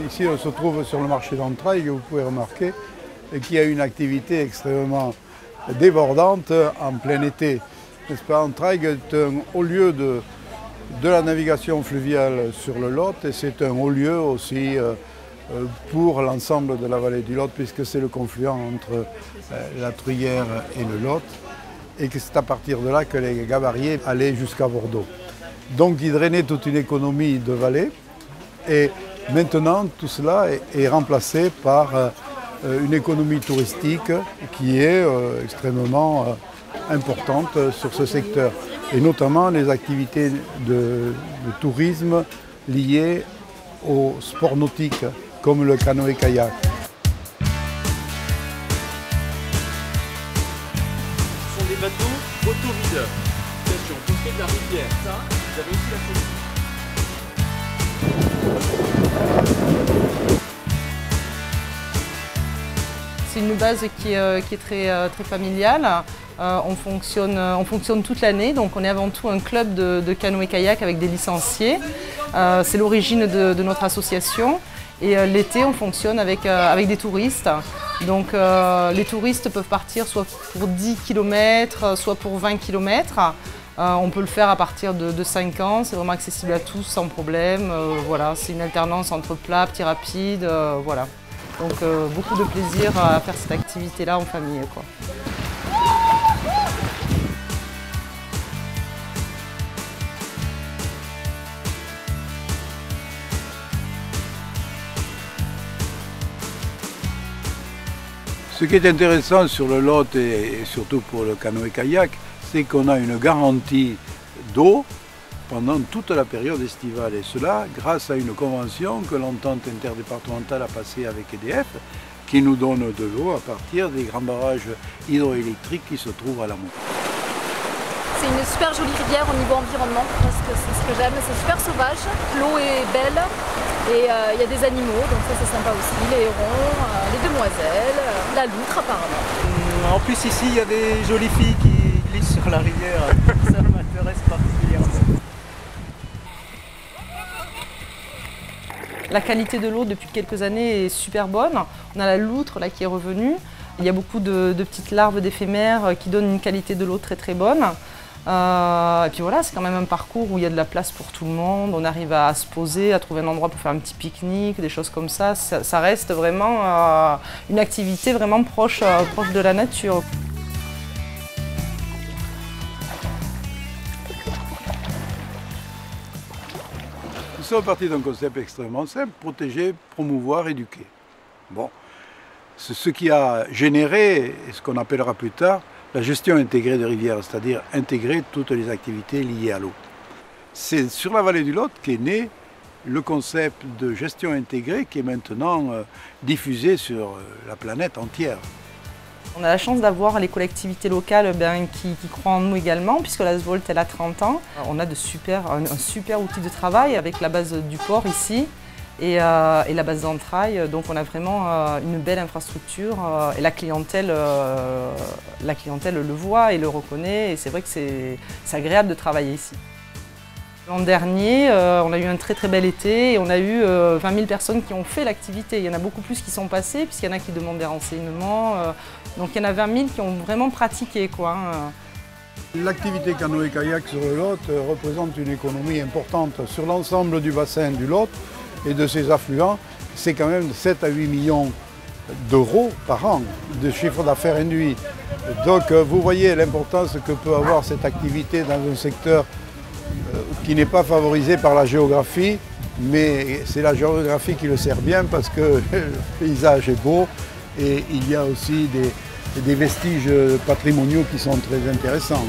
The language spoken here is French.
ici on se trouve sur le marché d'Entraigues, vous pouvez remarquer qu'il y a une activité extrêmement débordante en plein été. Entraigues est un haut lieu de la navigation fluviale sur le Lot et c'est un haut lieu aussi pour l'ensemble de la vallée du Lot puisque c'est le confluent entre la Truyère et le Lot et que c'est à partir de là que les gabariers allaient jusqu'à Bordeaux. Donc ils drainaient toute une économie de vallée et maintenant tout cela est remplacé par une économie touristique qui est extrêmement importante sur ce secteur et notamment les activités de tourisme liées au sport nautique comme le canoë-kayak. Ce sont des bateaux autovideurs. Attention, côté de la rivière, ça, vous avez aussi la solution. C'est une base qui est très familiale. On fonctionne toute l'année, donc on est avant tout un club de canoë-kayak avec des licenciés. C'est l'origine de notre association. Et l'été, on fonctionne avec des touristes. Donc les touristes peuvent partir soit pour 10 km, soit pour 20 km. On peut le faire à partir de 5 ans, c'est vraiment accessible à tous sans problème. Voilà, c'est une alternance entre plat, petit rapide, voilà. Donc beaucoup de plaisir à faire cette activité-là en famille, quoi. Ce qui est intéressant sur le Lot et surtout pour le canoë-kayak, c'est qu'on a une garantie d'eau pendant toute la période estivale. Et cela grâce à une convention que l'entente interdépartementale a passée avec EDF, qui nous donne de l'eau à partir des grands barrages hydroélectriques qui se trouvent à l'amont. C'est une super jolie rivière au niveau environnement, parce que c'est ce que j'aime, c'est super sauvage, l'eau est belle et il y a des animaux, donc ça c'est sympa aussi, les hérons, les demoiselles, la loutre apparemment. En plus ici il y a des jolies filles qui glissent sur la rivière, ça m'intéresse particulièrement. La qualité de l'eau depuis quelques années est super bonne. On a la loutre là, qui est revenue. Il y a beaucoup de petites larves d'éphémères qui donnent une qualité de l'eau très très bonne. Et puis voilà, c'est quand même un parcours où il y a de la place pour tout le monde. On arrive à se poser, à trouver un endroit pour faire un petit pique-nique, des choses comme ça. Ça reste vraiment une activité vraiment proche de la nature. Nous sommes partis d'un concept extrêmement simple, protéger, promouvoir, éduquer. Bon, c'est ce qui a généré ce qu'on appellera plus tard la gestion intégrée de rivières, c'est-à-dire intégrer toutes les activités liées à l'eau. C'est sur la vallée du Lot qu'est né le concept de gestion intégrée qui est maintenant diffusé sur la planète entière. On a la chance d'avoir les collectivités locales qui croient en nous également, puisque la Svolt elle a 30 ans. On a un super outil de travail avec la base du port ici et la base d'Entrailles. Donc on a vraiment une belle infrastructure et la clientèle le voit et le reconnaît. Et c'est vrai que c'est agréable de travailler ici. L'an dernier, on a eu un très très bel été et on a eu 20 000 personnes qui ont fait l'activité. Il y en a beaucoup plus qui sont passées puisqu'il y en a qui demandent des renseignements. Donc il y en a 20 000 qui ont vraiment pratiqué, quoi. L'activité canoë-kayak sur le Lot représente une économie importante sur l'ensemble du bassin du Lot et de ses affluents. C'est quand même 7 à 8 millions d'euros par an de chiffre d'affaires induit. Donc vous voyez l'importance que peut avoir cette activité dans un secteur qui n'est pas favorisé par la géographie, mais c'est la géographie qui le sert bien parce que le paysage est beau et il y a aussi des vestiges patrimoniaux qui sont très intéressants.